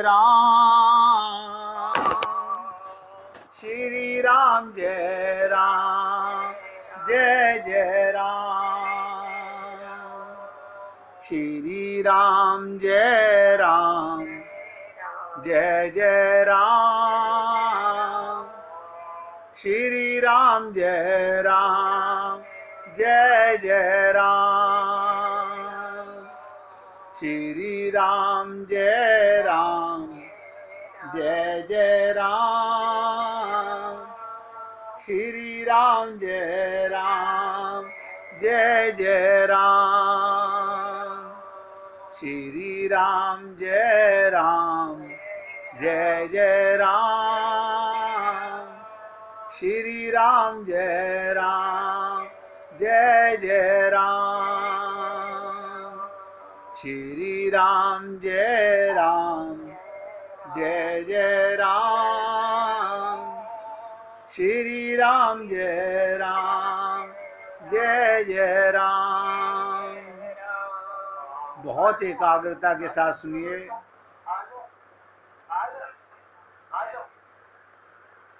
राम श्री राम जय राम जय जय राम श्री राम जय राम जय जय राम श्री राम जय राम जय जय राम श्री राम जय राम जय जय राम श्री राम जय राम जय जय राम श्री राम जय राम जय जय राम श्री राम जय राम जय जय राम श्री राम जय राम जय जय राम श्री राम जय राम जय जय राम। बहुत एकाग्रता के साथ सुनिए,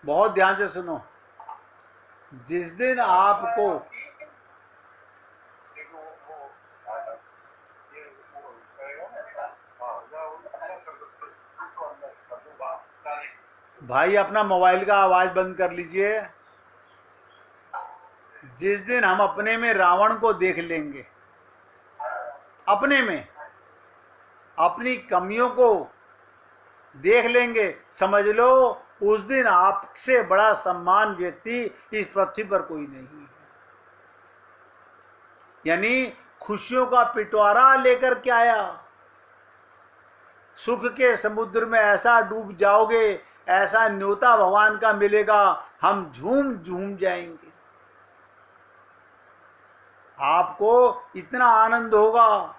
बहुत ध्यान से सुनो। जिस दिन आपको भाई अपना मोबाइल का आवाज बंद कर लीजिए। जिस दिन हम अपने में रावण को देख लेंगे, अपने में अपनी कमियों को देख लेंगे, समझ लो उस दिन आपसे बड़ा सम्मान व्यक्ति इस पृथ्वी पर कोई नहीं है। यानी खुशियों का पिटवारा लेकर के आया, सुख के समुद्र में ऐसा डूब जाओगे, ऐसा न्योता भगवान का मिलेगा, हम झूम झूम जाएंगे। आपको इतना आनंद होगा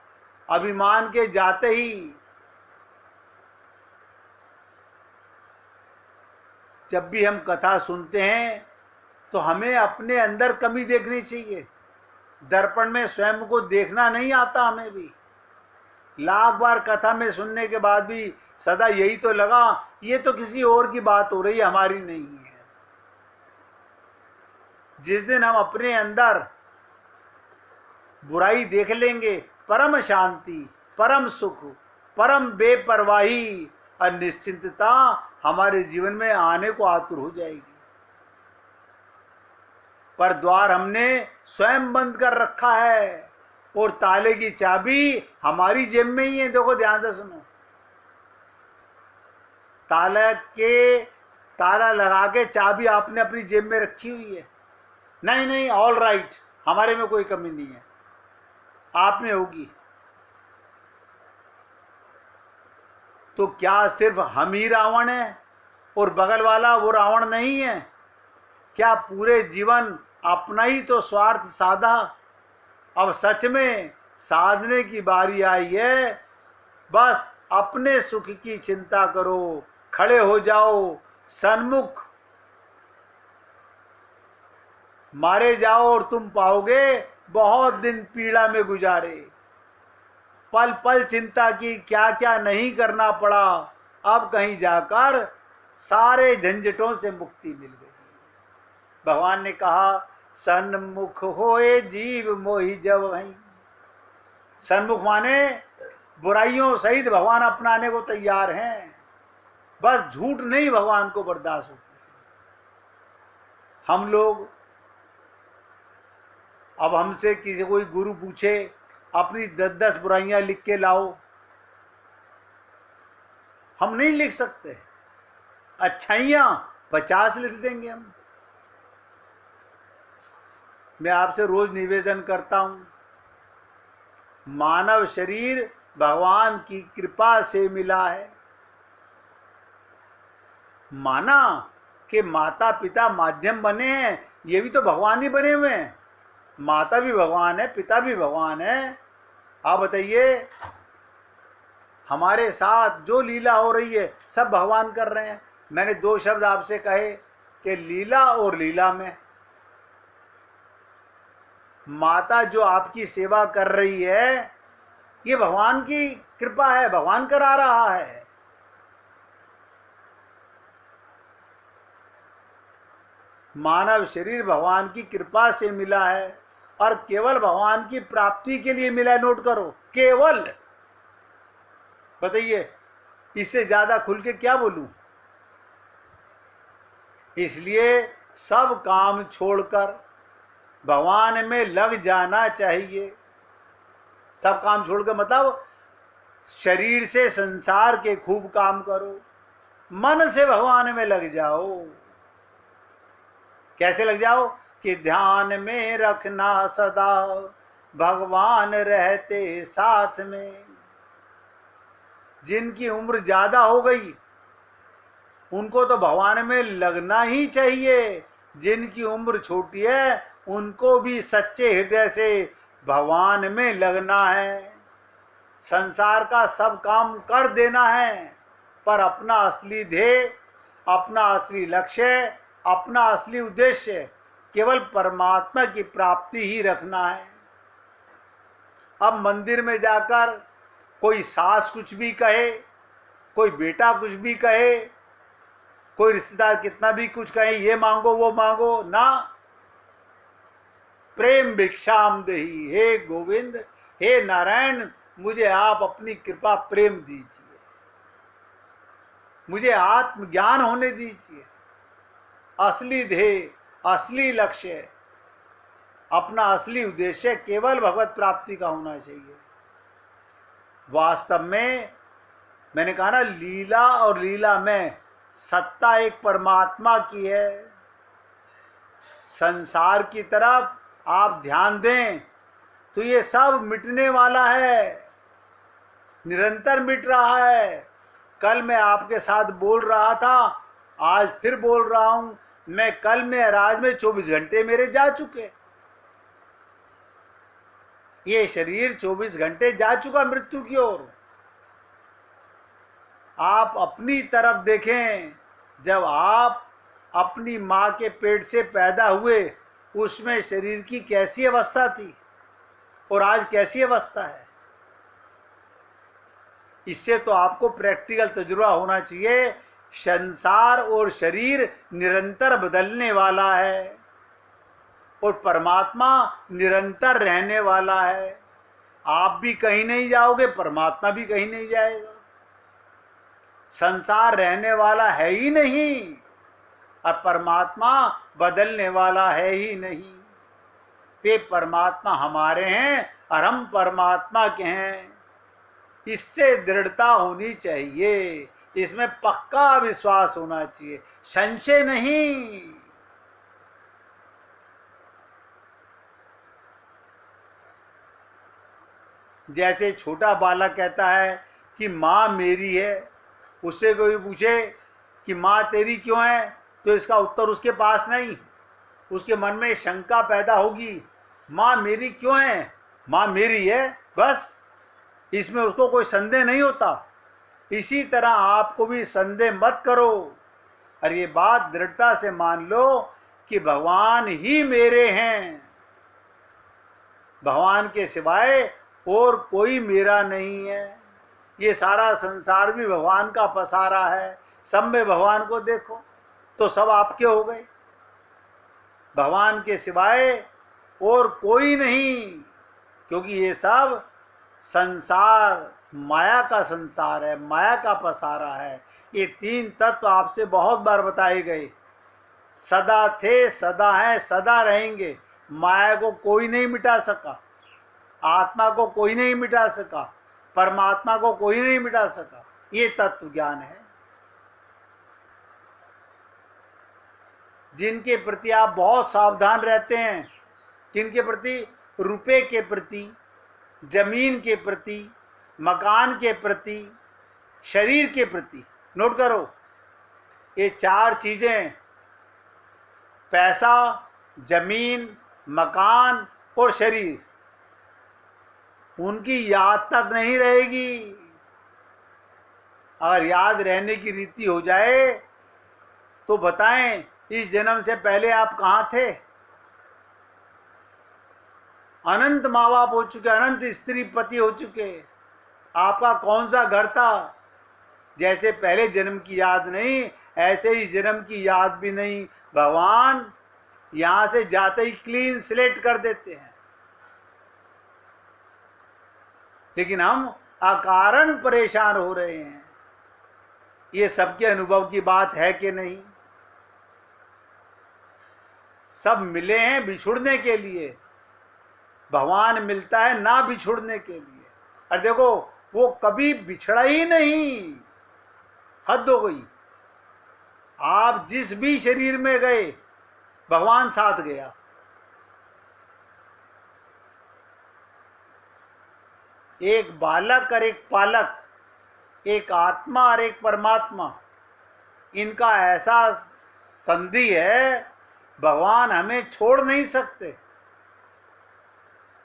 अभिमान के जाते ही। जब भी हम कथा सुनते हैं तो हमें अपने अंदर कमी देखनी चाहिए। दर्पण में स्वयं को देखना नहीं आता हमें भी। लाख बार कथा में सुनने के बाद भी सदा यही तो लगा, ये तो किसी और की बात हो रही है, हमारी नहीं है। जिस दिन हम अपने अंदर बुराई देख लेंगे, परम शांति, परम सुख, परम बेपरवाही और निश्चिंतता हमारे जीवन में आने को आतुर हो जाएगी। पर द्वार हमने स्वयं बंद कर रखा है और ताले की चाबी हमारी जेब में ही है। देखो ध्यान से सुनो, ताला लगा के चाबी आपने अपनी जेब में रखी हुई है। नहीं नहीं, ऑल राइट, हमारे में कोई कमी नहीं है, आप में होगी। तो क्या सिर्फ हम ही रावण है और बगल वाला वो रावण नहीं है? क्या पूरे जीवन अपना ही तो स्वार्थ साधा? अब सच में साधने की बारी आई है। बस अपने सुख की चिंता करो, खड़े हो जाओ सन्मुख, मारे जाओ और तुम पाओगे बहुत दिन पीड़ा में गुजारे। पल पल चिंता की, क्या क्या नहीं करना पड़ा, अब कहीं जाकर सारे झंझटों से मुक्ति मिल गई। भगवान ने कहा, सन्मुख होए जीव मोहि जब वहीं। सन्मुख माने बुराइयों सहित भगवान अपनाने को तैयार हैं, बस झूठ नहीं भगवान को बर्दाश्त होता। हम लोग अब हमसे किसी कोई गुरु पूछे अपनी 10-10 बुराइयां लिख के लाओ, हम नहीं लिख सकते। अच्छाइयां 50 लिख देंगे हम। मैं आपसे रोज निवेदन करता हूं, मानव शरीर भगवान की कृपा से मिला है। माना कि माता पिता माध्यम बने हैं, ये भी तो भगवान ही बने हुए हैं। माता भी भगवान है, पिता भी भगवान है। आप बताइए, हमारे साथ जो लीला हो रही है सब भगवान कर रहे हैं। मैंने 2 शब्द आपसे कहे कि लीला और लीला में। माता जो आपकी सेवा कर रही है, ये भगवान की कृपा है, भगवान करा रहा है। मानव शरीर भगवान की कृपा से मिला है और केवल भगवान की प्राप्ति के लिए मिला है। नोट करो, केवल। बताइए, इससे ज्यादा खुल के क्या बोलूं। इसलिए सब काम छोड़कर भगवान में लग जाना चाहिए। सब काम छोड़कर मतलब शरीर से संसार के खूब काम करो, मन से भगवान में लग जाओ। कैसे लग जाओ कि ध्यान में रखना सदा भगवान रहते साथ में। जिनकी उम्र ज्यादा हो गई उनको तो भगवान में लगना ही चाहिए, जिनकी उम्र छोटी है उनको भी सच्चे हृदय से भगवान में लगना है। संसार का सब काम कर देना है, पर अपना असली ध्येय, अपना असली लक्ष्य, अपना असली उद्देश्य केवल परमात्मा की प्राप्ति ही रखना है। अब मंदिर में जाकर कोई सास कुछ भी कहे, कोई बेटा कुछ भी कहे, कोई रिश्तेदार कितना भी कुछ कहे, ये मांगो वो मांगो ना। प्रेम भिक्षाम देही, हे गोविंद, हे नारायण, मुझे आप अपनी कृपा प्रेम दीजिए, मुझे आत्मज्ञान होने दीजिए। असली ध्येय, असली लक्ष्य, अपना असली उद्देश्य केवल भगवत प्राप्ति का होना चाहिए। वास्तव में मैंने कहा ना, लीला और लीला में सत्ता एक परमात्मा की है। संसार की तरफ आप ध्यान दें तो ये सब मिटने वाला है, निरंतर मिट रहा है। कल मैं आपके साथ बोल रहा था, आज फिर बोल रहा हूं। मैं कल में राज में 24 घंटे मेरे जा चुके, ये शरीर 24 घंटे जा चुका मृत्यु की ओर। आप अपनी तरफ देखें, जब आप अपनी मां के पेट से पैदा हुए उसमें शरीर की कैसी अवस्था थी और आज कैसी अवस्था है। इससे तो आपको प्रैक्टिकल तजुर्बा होना चाहिए। संसार और शरीर निरंतर बदलने वाला है और परमात्मा निरंतर रहने वाला है। आप भी कहीं नहीं जाओगे, परमात्मा भी कहीं नहीं जाएगा। संसार रहने वाला है ही नहीं और परमात्मा बदलने वाला है ही नहीं। वे परमात्मा हमारे हैं और हम परमात्मा के हैं। इससे दृढ़ता होनी चाहिए, इसमें पक्का विश्वास होना चाहिए, संशय नहीं। जैसे छोटा बालक कहता है कि माँ मेरी है, उससे कोई पूछे कि माँ तेरी क्यों है, तो इसका उत्तर उसके पास नहीं। उसके मन में शंका पैदा होगी, माँ मेरी क्यों है, माँ मेरी है, बस। इसमें उसको कोई संदेह नहीं होता। इसी तरह आपको भी संदेह मत करो और ये बात दृढ़ता से मान लो कि भगवान ही मेरे हैं, भगवान के सिवाय और कोई मेरा नहीं है। ये सारा संसार भी भगवान का पसारा है। सब में भगवान को देखो तो सब आपके हो गए। भगवान के सिवाय और कोई नहीं, क्योंकि ये सब संसार माया का संसार है, माया का पसारा है। ये तीन तत्व आपसे बहुत बार बताए गए। सदा थे, सदा हैं, सदा रहेंगे। माया को कोई नहीं मिटा सका, आत्मा को कोई नहीं मिटा सका, परमात्मा को कोई नहीं मिटा सका। ये तत्व ज्ञान है। जिनके प्रति आप बहुत सावधान रहते हैं, किनके प्रति? रुपए के प्रति, जमीन के प्रति, मकान के प्रति, शरीर के प्रति। नोट करो, ये चार चीजें, पैसा, जमीन, मकान और शरीर, उनकी याद तक नहीं रहेगी। अगर याद रहने की रीति हो जाए तो बताएं, इस जन्म से पहले आप कहां थे? अनंत माँ बाप हो चुके, अनंत स्त्री पति हो चुके। आपका कौन सा घर था? जैसे पहले जन्म की याद नहीं, ऐसे ही जन्म की याद भी नहीं। भगवान यहां से जाते ही क्लीन स्लेट कर देते हैं। लेकिन हम अकारण परेशान हो रहे हैं। ये सबके अनुभव की बात है कि नहीं? सब मिले हैं बिछुड़ने के लिए, भगवान मिलता है ना बिछुड़ने के लिए। और देखो वो कभी बिछड़ा ही नहीं, हद हो गई। आप जिस भी शरीर में गए भगवान साथ गया। एक बालक और एक पालक, एक आत्मा और एक परमात्मा, इनका ऐसा संधि है, भगवान हमें छोड़ नहीं सकते।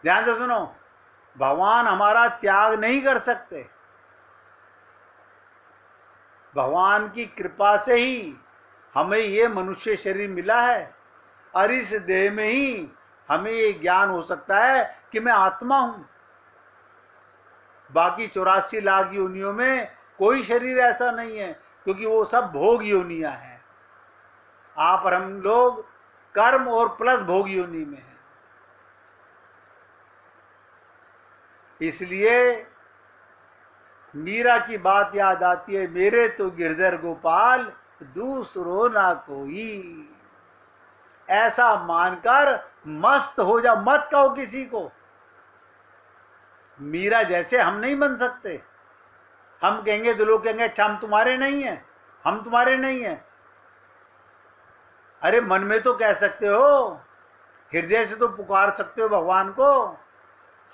ध्यान से सुनो, भगवान हमारा त्याग नहीं कर सकते। भगवान की कृपा से ही हमें ये मनुष्य शरीर मिला है, और इस देह में ही हमें ये ज्ञान हो सकता है कि मैं आत्मा हूं। बाकी 84 लाख योनियों में कोई शरीर ऐसा नहीं है, क्योंकि वो सब भोग योनियां हैं। आप और हम लोग कर्म और प्लस भोग योनि में हैं। इसलिए मीरा की बात याद आती है, मेरे तो गिरधर गोपाल दूसरो ना कोई। ऐसा मानकर मस्त हो जा, मत कहो किसी को। मीरा जैसे हम नहीं बन सकते। हम कहेंगे तो लोग कहेंगे अच्छा हम तुम्हारे नहीं हैं, हम तुम्हारे नहीं हैं। अरे मन में तो कह सकते हो, हृदय से तो पुकार सकते हो भगवान को।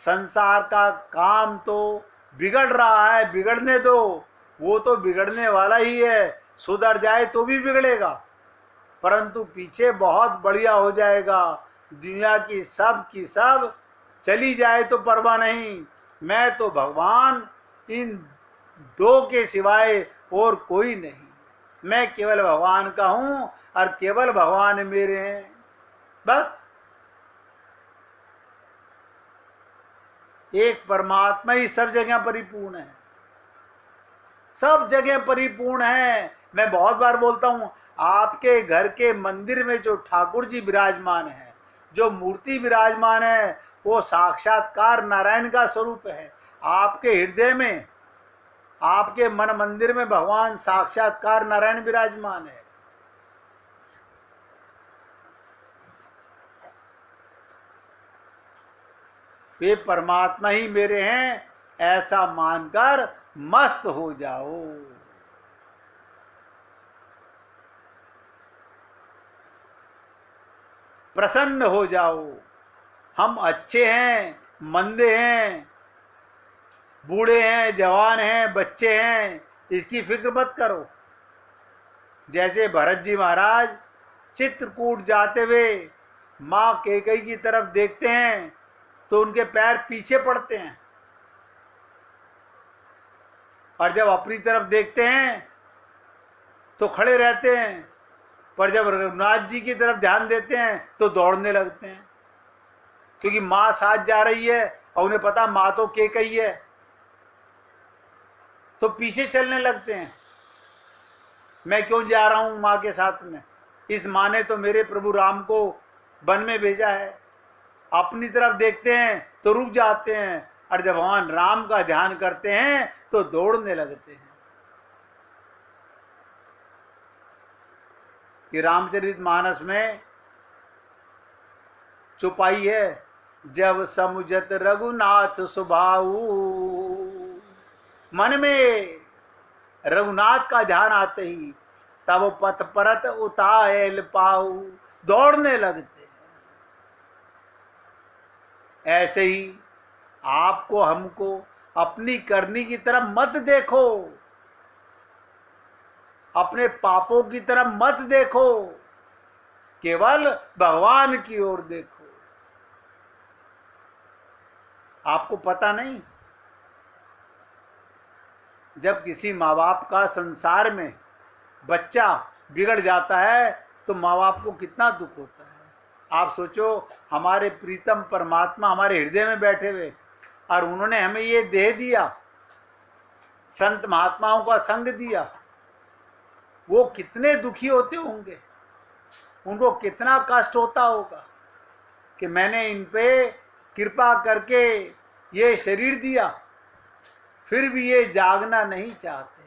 संसार का काम तो बिगड़ रहा है, बिगड़ने दो। वो तो बिगड़ने वाला ही है, सुधर जाए तो भी बिगड़ेगा, परंतु पीछे बहुत बढ़िया हो जाएगा। दुनिया की सब चली जाए तो परवाह नहीं। मैं तो भगवान, इन दो के सिवाय और कोई नहीं। मैं केवल भगवान का हूं और केवल भगवान मेरे हैं, बस। एक परमात्मा ही सब जगह परिपूर्ण है, सब जगह परिपूर्ण है। मैं बहुत बार बोलता हूं, आपके घर के मंदिर में जो ठाकुर जी विराजमान है, जो मूर्ति विराजमान है, वो साक्षात्कार नारायण का स्वरूप है। आपके हृदय में, आपके मन मंदिर में भगवान साक्षात्कार नारायण विराजमान है। वे परमात्मा ही मेरे हैं, ऐसा मानकर मस्त हो जाओ। प्रसन्न हो जाओ। हम अच्छे हैं, मंदे हैं, बूढ़े हैं, जवान हैं, बच्चे हैं, इसकी फिक्र मत करो। जैसे भरत जी महाराज चित्रकूट जाते हुए मां कैकेयी की तरफ देखते हैं तो उनके पैर पीछे पड़ते हैं, और जब अपनी तरफ देखते हैं तो खड़े रहते हैं, पर जब रघुनाथ जी की तरफ ध्यान देते हैं तो दौड़ने लगते हैं, क्योंकि मां साथ जा रही है और उन्हें पता मां तो कैकेयी है, तो पीछे चलने लगते हैं। मैं क्यों जा रहा हूं मां के साथ में? इस मां ने तो मेरे प्रभु राम को वन में भेजा है। अपनी तरफ देखते हैं तो रुक जाते हैं, और जब भगवान राम का ध्यान करते हैं तो दौड़ने लगते हैं। कि रामचरितमानस में चुपाई है, जब समुझत रघुनाथ सुभाऊ। मन में रघुनाथ का ध्यान आते ही तब पथ परत उतायल पाऊ, दौड़ने लगते हैं। ऐसे ही आपको हमको अपनी करनी की तरफ मत देखो, अपने पापों की तरफ मत देखो, केवल भगवान की ओर देखो। आपको पता नहीं, जब किसी माँ बाप का संसार में बच्चा बिगड़ जाता है तो माँ बाप को कितना दुख होता है। आप सोचो, हमारे प्रीतम परमात्मा हमारे हृदय में बैठे हुए, और उन्होंने हमें ये देह दिया, संत महात्माओं का संग दिया, वो कितने दुखी होते होंगे। उनको कितना कष्ट होता होगा कि मैंने इन पे कृपा करके ये शरीर दिया, फिर भी ये जागना नहीं चाहते।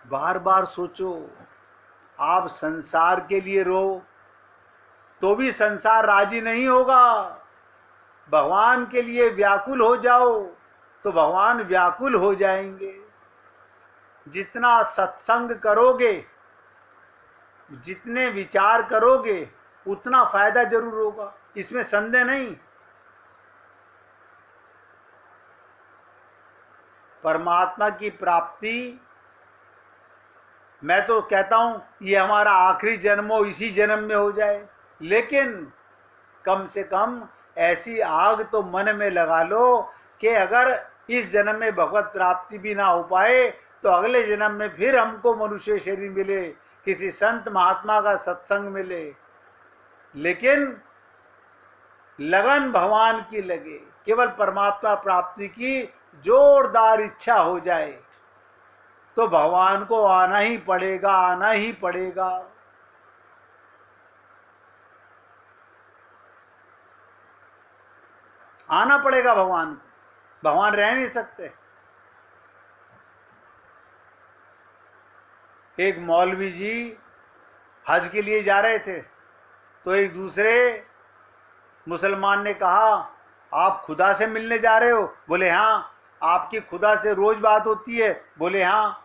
बार बार सोचो, आप संसार के लिए रो तो भी संसार राजी नहीं होगा। भगवान के लिए व्याकुल हो जाओ तो भगवान व्याकुल हो जाएंगे। जितना सत्संग करोगे, जितने विचार करोगे, उतना फायदा जरूर होगा, इसमें संदेह नहीं। परमात्मा की प्राप्ति, मैं तो कहता हूं ये हमारा आखिरी जन्म हो, इसी जन्म में हो जाए, लेकिन कम से कम ऐसी आग तो मन में लगा लो कि अगर इस जन्म में भगवत प्राप्ति भी ना हो पाए तो अगले जन्म में फिर हमको मनुष्य शरीर मिले, किसी संत महात्मा का सत्संग मिले, लेकिन लगन भगवान की लगे, केवल परमात्मा प्राप्ति की जोरदार इच्छा हो जाए तो भगवान को आना ही पड़ेगा, आना ही पड़ेगा। आना पड़ेगा भगवान को, भगवान रह नहीं सकते। एक मौलवी जी हज के लिए जा रहे थे तो एक दूसरे मुसलमान ने कहा, आप खुदा से मिलने जा रहे हो? बोले हाँ। आपकी खुदा से रोज बात होती है? बोले हाँ।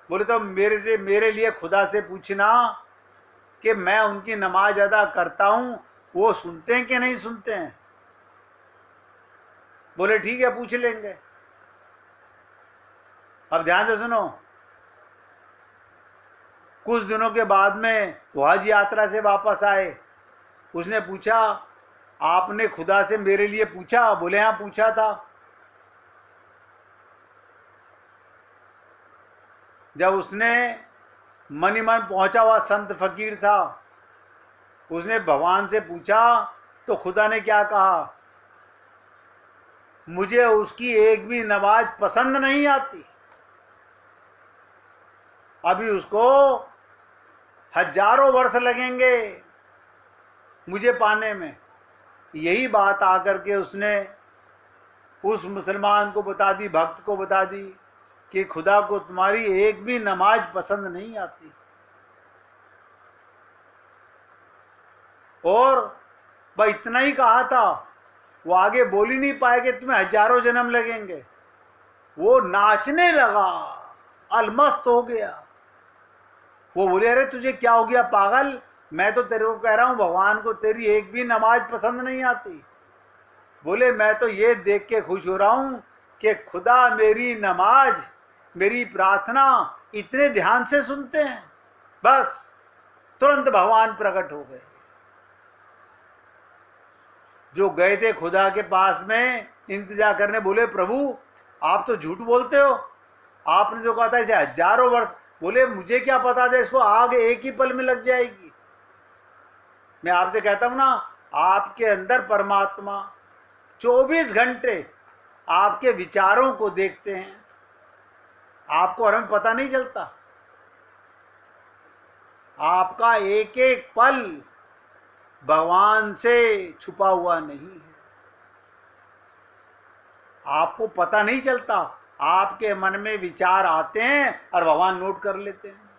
बोले तो मेरे लिए खुदा से पूछना कि मैं उनकी नमाज अदा करता हूं, वो सुनते हैं कि नहीं सुनते हैं? बोले ठीक है, पूछ लेंगे। अब ध्यान से सुनो, कुछ दिनों के बाद में वो हज यात्रा से वापस आए। उसने पूछा, आपने खुदा से मेरे लिए पूछा? बोले हाँ, पूछा था। जब उसने मन ही मन पहुंचा हुआ संत फकीर था, उसने भगवान से पूछा तो खुदा ने क्या कहा? मुझे उसकी एक भी नमाज पसंद नहीं आती, अभी उसको हजारों वर्ष लगेंगे मुझे पाने में। यही बात आकर के उसने उस मुसलमान को बता दी, भक्त को बता दी कि खुदा को तुम्हारी एक भी नमाज पसंद नहीं आती। और वह इतना ही कहा था, वो आगे बोल ही नहीं पाए कि तुम्हें हजारों जन्म लगेंगे। वो नाचने लगा, अलमस्त हो गया। वो बोले, अरे तुझे क्या हो गया पागल? मैं तो तेरे को कह रहा हूं भगवान को तेरी एक भी नमाज पसंद नहीं आती। बोले, मैं तो ये देख के खुश हो रहा हूं कि खुदा मेरी नमाज, मेरी प्रार्थना इतने ध्यान से सुनते हैं। बस तुरंत भगवान प्रकट हो गए। जो गए थे खुदा के पास में इंतजार करने, बोले प्रभु आप तो झूठ बोलते हो, आपने जो कहा था इसे हजारों वर्ष। बोले मुझे क्या पता था इसको आग एक ही पल में लग जाएगी। मैं आपसे कहता हूं ना, आपके अंदर परमात्मा 24 घंटे आपके विचारों को देखते हैं, आपको और हमें पता नहीं चलता। आपका एक एक पल भगवान से छुपा हुआ नहीं है, आपको पता नहीं चलता। आपके मन में विचार आते हैं और भगवान नोट कर लेते हैं।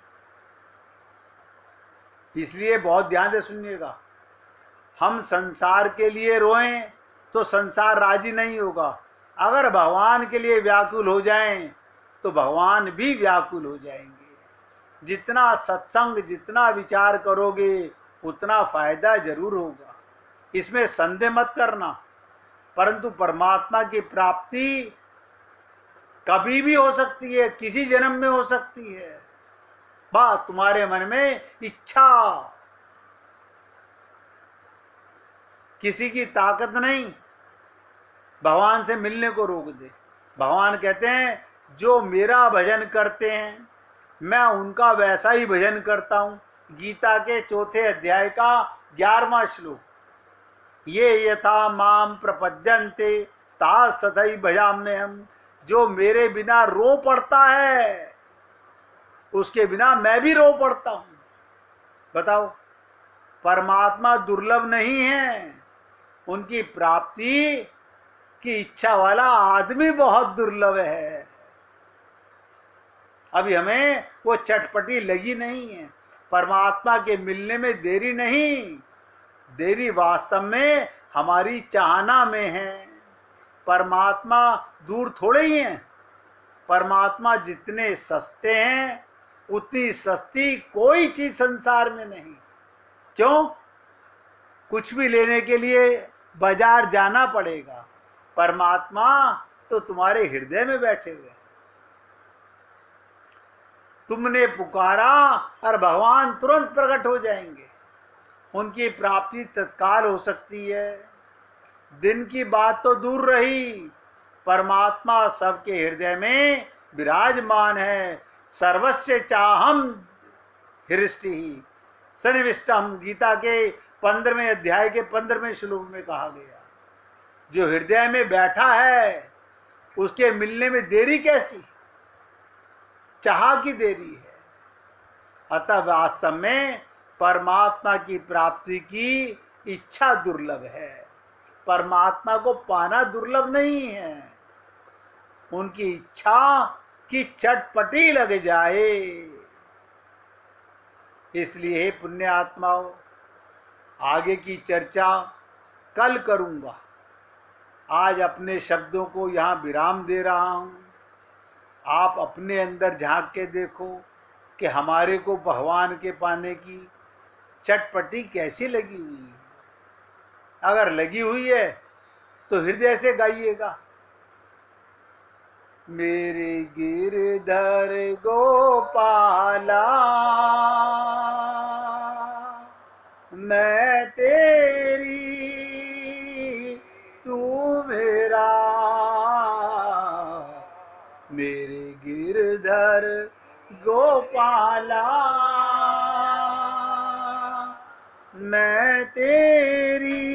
इसलिए बहुत ध्यान से सुनिएगा, हम संसार के लिए रोएं तो संसार राजी नहीं होगा। अगर भगवान के लिए व्याकुल हो जाएं तो भगवान भी व्याकुल हो जाएंगे। जितना सत्संग, जितना विचार करोगे उतना फायदा जरूर होगा, इसमें संदेह मत करना। परंतु परमात्मा की प्राप्ति कभी भी हो सकती है, किसी जन्म में हो सकती है। बात तुम्हारे मन में इच्छा, किसी की ताकत नहीं भगवान से मिलने को रोक दे। भगवान कहते हैं जो मेरा भजन करते हैं मैं उनका वैसा ही भजन करता हूं। गीता के 4थे अध्याय का 11वां श्लोक। ये यथा माम प्रपद्यन्ते तास तथैव भजाम्यहम्। जो मेरे बिना रो पड़ता है उसके बिना मैं भी रो पड़ता हूं। बताओ, परमात्मा दुर्लभ नहीं है, उनकी प्राप्ति की इच्छा वाला आदमी बहुत दुर्लभ है। अभी हमें वो चटपटी लगी नहीं है। परमात्मा के मिलने में देरी नहीं, देरी वास्तव में हमारी चाहना में है। परमात्मा दूर थोड़े ही हैं। परमात्मा जितने सस्ते हैं उतनी सस्ती कोई चीज संसार में नहीं। क्यों? कुछ भी लेने के लिए बाजार जाना पड़ेगा। परमात्मा तो तुम्हारे हृदय में बैठे हुए हैं। तुमने पुकारा और भगवान तुरंत प्रकट हो जाएंगे। उनकी प्राप्ति तत्काल हो सकती है। दिन की बात तो दूर रही, परमात्मा सबके हृदय में विराजमान है। सर्वस्य चाहम हृष्टि सन्निविष्टम, गीता के 15वें अध्याय के 15वें श्लोक में कहा गया। जो हृदय में बैठा है उसके मिलने में देरी कैसी, चाह की देरी है। अतः वास्तव में परमात्मा की प्राप्ति की इच्छा दुर्लभ है। परमात्मा को पाना दुर्लभ नहीं है, उनकी इच्छा की चटपटी लग जाए। इसलिए पुण्य आत्माओं, आगे की चर्चा कल करूंगा। आज अपने शब्दों को यहाँ विराम दे रहा हूं। आप अपने अंदर झांक के देखो कि हमारे को भगवान के पाने की चटपटी कैसी लगी हुई है। अगर लगी हुई है तो हृदय से गाइएगा, मेरे गिरधर गोपाला मैं तेरी तू मेरा। मेरे गिरधर गोपाला मैं तेरी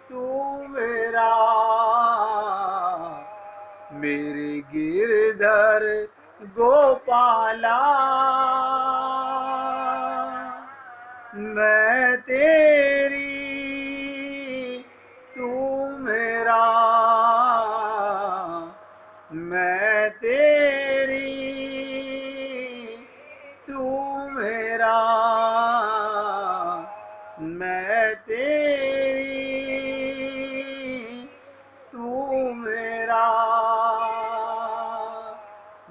तू मेरा। मेरे गिरधर गोपाला मैं तेरी तू मेरा। मैं तेरी तू मेरा। मैं तेरी तू मेरा।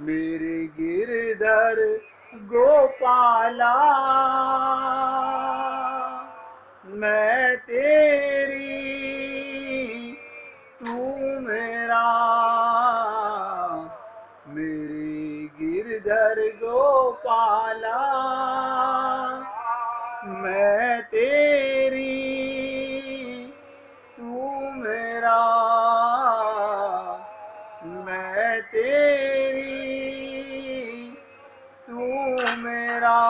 मेरे गिरधर गोपाला मैं तेरी तू मेरा। मेरे गिरधर गोपाला मैं तेरी तू मेरा। मैं तेरी तू मेरा।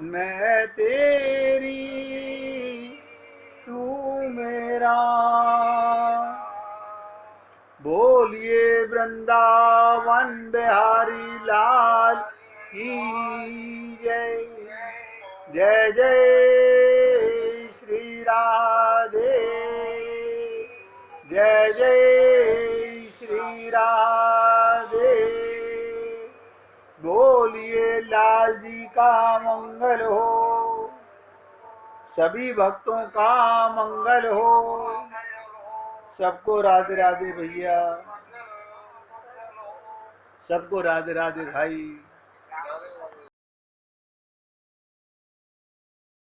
मैं तेरी तू मेरा। बोलिए वृंदावन बिहारी लाल की जय। जय जय श्री राधे। जय जय श्री राधे। बोलिए लाल जी का मंगल हो, सभी भक्तों का मंगल हो। सबको राधे राधे भैया, सबको राधे राधे भाई।